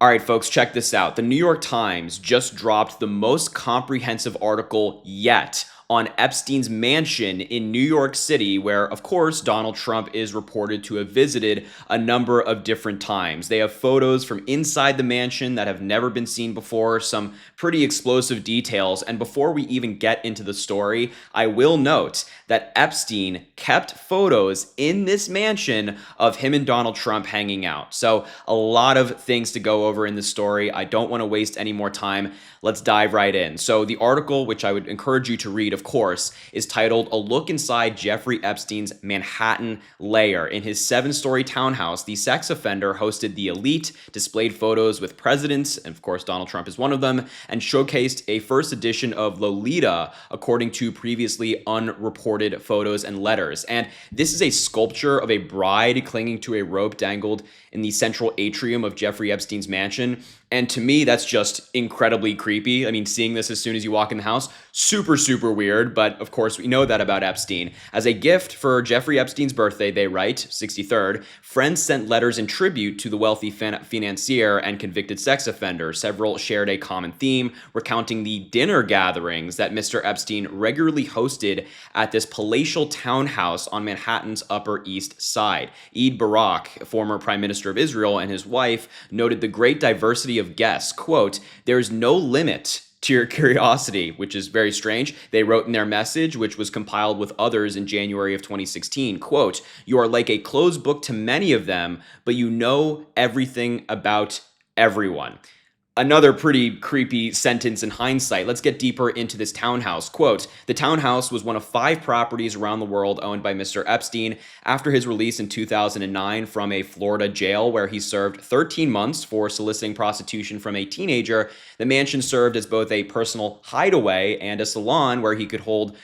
All right, folks, check this out. The New York Times just dropped the most comprehensive article yet on Epstein's mansion in New York City, where, of course, Donald Trump is reported to have visited a number of different times. They have photos from inside the mansion that have never been seen before, some pretty explosive details. And before we even get into the story, I will note that Epstein kept photos in this mansion of him and Donald Trump hanging out. So, a lot of things to go over in this story. I don't want to waste any more time. Let's dive right in. So the article, which I would encourage you to read, of course, is titled "A Look Inside Jeffrey Epstein's Manhattan Lair." In his 7-story townhouse, the sex offender hosted the elite, displayed photos with presidents, and of course Donald Trump is one of them, and showcased a first edition of Lolita, according to previously unreported photos and letters. And this is a sculpture of a bride clinging to a rope dangled in the central atrium of Jeffrey Epstein's mansion. And to me, that's just incredibly creepy. I mean, seeing this as soon as you walk in the house, super, super weird. But of course, we know that about Epstein. As a gift for Jeffrey Epstein's birthday, they write, 63rd, friends sent letters in tribute to the wealthy financier and convicted sex offender. Several shared a common theme, recounting the dinner gatherings that Mr. Epstein regularly hosted at this palatial townhouse on Manhattan's Upper East Side. Eid Barak, former Prime Minister of Israel, and his wife noted the great diversity of guests. Quote, "There's no limit to your curiosity," which is very strange. They wrote in their message, which was compiled with others in January of 2016, quote, "You are like a closed book to many of them, but you know everything about everyone." Another pretty creepy sentence in hindsight. Let's get deeper into this townhouse. Quote, "The townhouse was one of 5 properties around the world owned by Mr. Epstein after his release in 2009 from a Florida jail where he served 13 months for soliciting prostitution from a teenager. The mansion served as both a personal hideaway and a salon where he could hold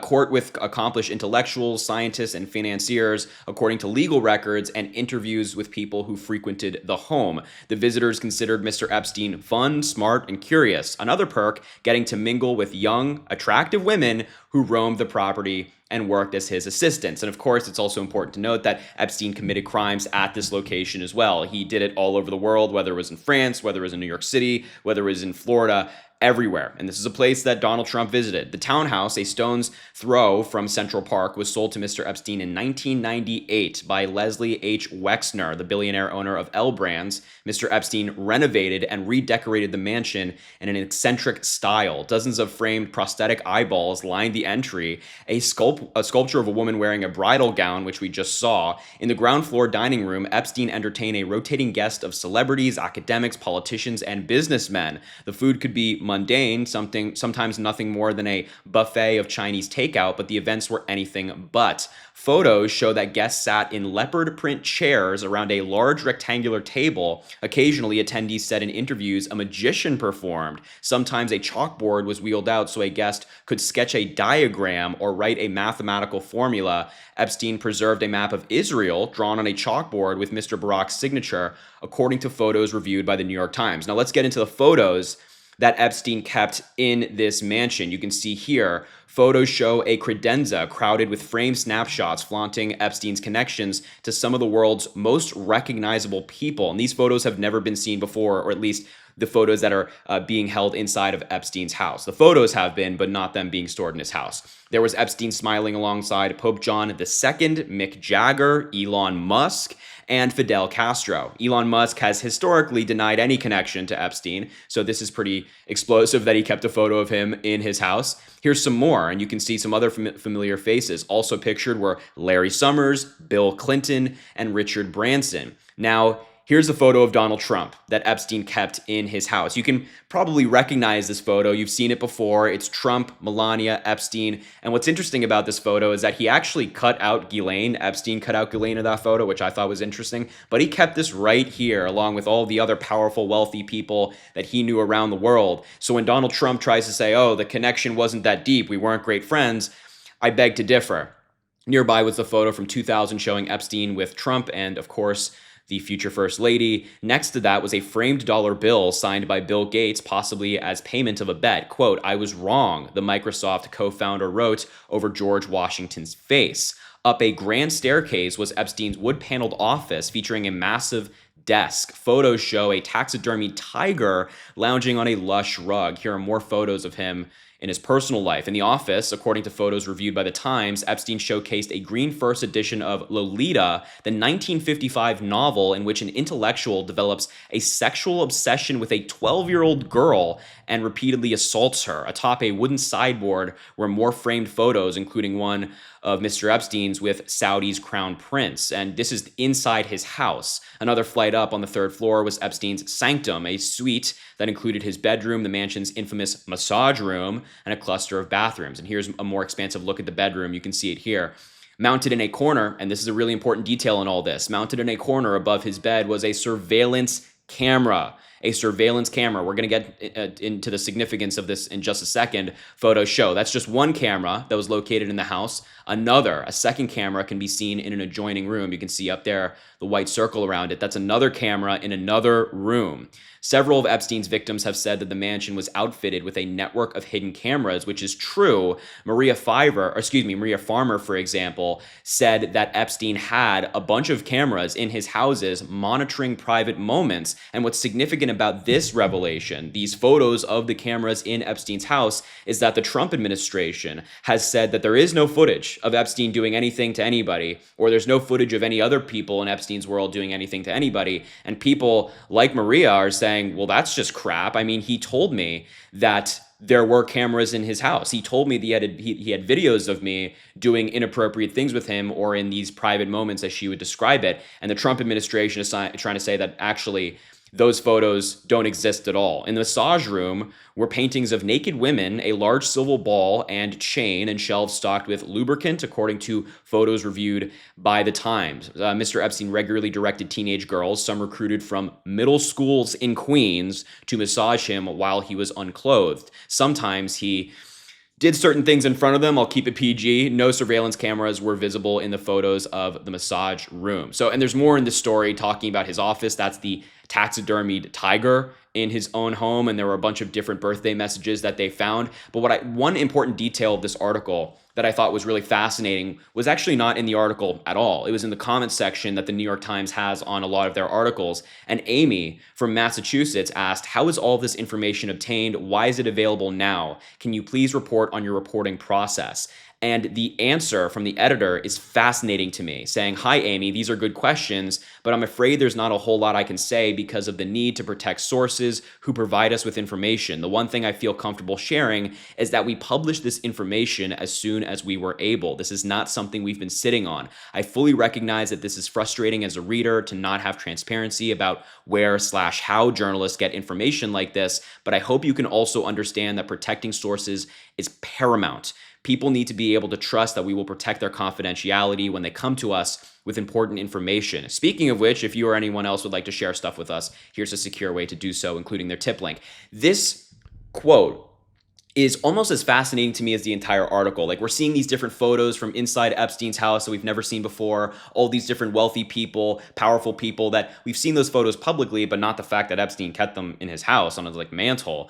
court with accomplished intellectuals, scientists, and financiers, according to legal records and interviews with people who frequented the home. The visitors considered Mr. Epstein fun, smart, and curious. Another perk, getting to mingle with young, attractive women who roamed the property and worked as his assistants." And of course, it's also important to note that Epstein committed crimes at this location as well. He did it all over the world, whether it was in France, whether it was in New York City, whether it was in Florida, everywhere. And this is a place that Donald Trump visited. The townhouse, a stone's throw from Central Park, was sold to Mr. Epstein in 1998 by Leslie H. Wexner, the billionaire owner of L Brands. Mr. Epstein renovated and redecorated the mansion in an eccentric style. Dozens of framed prosthetic eyeballs lined the entry. A sculpture of a woman wearing a bridal gown, which we just saw. In the ground floor dining room, Epstein entertained a rotating guest of celebrities, academics, politicians, and businessmen. The food could be mundane, sometimes nothing more than a buffet of Chinese takeout, but the events were anything but. Photos show that guests sat in leopard print chairs around a large rectangular table. Occasionally, attendees said in interviews a magician performed. Sometimes a chalkboard was wheeled out so a guest could sketch a diagram or write a mathematical formula. Epstein preserved a map of Israel drawn on a chalkboard with Mr. Barak's signature, according to photos reviewed by the New York Times. Now let's get into the photos that Epstein kept in this mansion. You can see here, photos show a credenza crowded with framed snapshots flaunting Epstein's connections to some of the world's most recognizable people. And these photos have never been seen before, or at least the photos that are being held inside of Epstein's house. The photos have been, but not them being stored in his house. There was Epstein smiling alongside Pope John II, Mick Jagger, Elon Musk, and Fidel Castro. Elon Musk has historically denied any connection to Epstein, so this is pretty explosive that he kept a photo of him in his house. Here's some more, and you can see some other familiar faces. Also pictured were Larry Summers, Bill Clinton, and Richard Branson. Now, here's a photo of Donald Trump that Epstein kept in his house. You can probably recognize this photo. You've seen it before. It's Trump, Melania, Epstein. And what's interesting about this photo is that he actually cut out Ghislaine. Epstein cut out Ghislaine in that photo, which I thought was interesting. But he kept this right here, along with all the other powerful, wealthy people that he knew around the world. So when Donald Trump tries to say, oh, the connection wasn't that deep, we weren't great friends, I beg to differ. Nearby was the photo from 2000 showing Epstein with Trump and, of course, the future First Lady. Next to that was a framed dollar bill signed by Bill Gates, possibly as payment of a bet. Quote, "I was wrong," the Microsoft co-founder wrote over George Washington's face. Up a grand staircase was Epstein's wood-paneled office featuring a massive desk. Photos show a taxidermied tiger lounging on a lush rug. Here are more photos of him in his personal life. In the office, according to photos reviewed by The Times, Epstein showcased a green first edition of Lolita, the 1955 novel in which an intellectual develops a sexual obsession with a 12-year-old girl and repeatedly assaults her. Atop a wooden sideboard were more framed photos, including one of Mr. Epstein's with Saudi's crown prince, and this is inside his house. Another flight up on the third floor was Epstein's sanctum, a suite that included his bedroom, the mansion's infamous massage room, and a cluster of bathrooms. And here's a more expansive look at the bedroom. You can see it here. Mounted in a corner, and this is a really important detail in all this, mounted in a corner above his bed was a surveillance camera. A surveillance camera. We're going to get into the significance of this in just a second. Photos show that's just one camera that was located in the house. A second camera can be seen in an adjoining room. You can see up there the white circle around it. That's another camera in another room. Several of Epstein's victims have said that the mansion was outfitted with a network of hidden cameras, which is true. Maria Farmer, for example, said that Epstein had a bunch of cameras in his houses monitoring private moments. And what's significant about this revelation, these photos of the cameras in Epstein's house, is that the Trump administration has said that there is no footage of Epstein doing anything to anybody, or there's no footage of any other people in Epstein's world doing anything to anybody. And people like Maria are saying, well, that's just crap. I mean, he told me that there were cameras in his house. He told me that he had videos of me doing inappropriate things with him, or in these private moments, as she would describe it. And the Trump administration is trying to say that actually those photos don't exist at all. In the massage room were paintings of naked women, a large silver ball and chain, and shelves stocked with lubricant, according to photos reviewed by The Times. Mr. Epstein regularly directed teenage girls, some recruited from middle schools in Queens, to massage him while he was unclothed. Sometimes he did certain things in front of them. I'll keep it PG. No surveillance cameras were visible in the photos of the massage room. And there's more in this story talking about his office. That's the taxidermied tiger in his own home, and there were a bunch of different birthday messages that they found. But one important detail of this article that I thought was really fascinating was actually not in the article at all. It was in the comments section that the New York Times has on a lot of their articles. And Amy from Massachusetts asked, "How is all this information obtained? Why is it available now? Can you please report on your reporting process?" And the answer from the editor is fascinating to me, saying, "Hi, Amy, these are good questions, but I'm afraid there's not a whole lot I can say because of the need to protect sources who provide us with information. The one thing I feel comfortable sharing is that we published this information as soon as we were able. This is not something we've been sitting on. I fully recognize that this is frustrating as a reader to not have transparency about where/how journalists get information like this, but I hope you can also understand that protecting sources is paramount. People need to be able to trust that we will protect their confidentiality when they come to us with important information. Speaking of which, if you or anyone else would like to share stuff with us, here's a secure way to do so, including their tip link." This quote is almost as fascinating to me as the entire article. Like, we're seeing these different photos from inside Epstein's house that we've never seen before, all these different wealthy people, powerful people that we've seen those photos publicly, but not the fact that Epstein kept them in his house on his mantle.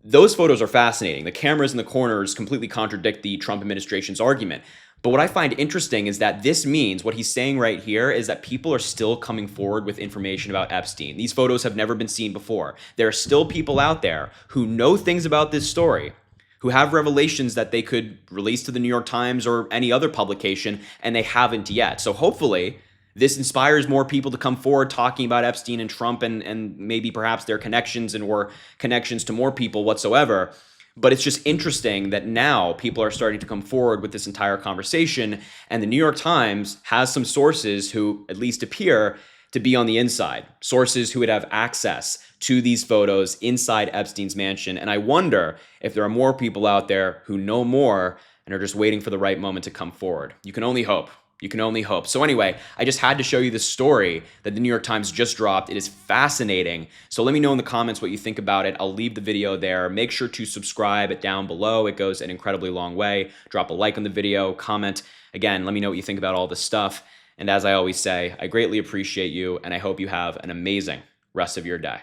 Those photos are fascinating. The cameras in the corners completely contradict the Trump administration's argument. But what I find interesting is that this means, what he's saying right here is that people are still coming forward with information about Epstein. These photos have never been seen before. There are still people out there who know things about this story, who have revelations that they could release to the New York Times or any other publication, and they haven't yet. So hopefully this inspires more people to come forward talking about Epstein and Trump and maybe perhaps their connections or connections to more people whatsoever. But it's just interesting that now people are starting to come forward with this entire conversation, and the New York Times has some sources who at least appear to be on the inside, sources who would have access to these photos inside Epstein's mansion. And I wonder if there are more people out there who know more and are just waiting for the right moment to come forward. You can only hope. You can only hope. So anyway, I just had to show you this story that the New York Times just dropped. It is fascinating. So let me know in the comments what you think about it. I'll leave the video there. Make sure to subscribe down below. It goes an incredibly long way. Drop a like on the video, comment. Again, let me know what you think about all this stuff. And as I always say, I greatly appreciate you, and I hope you have an amazing rest of your day.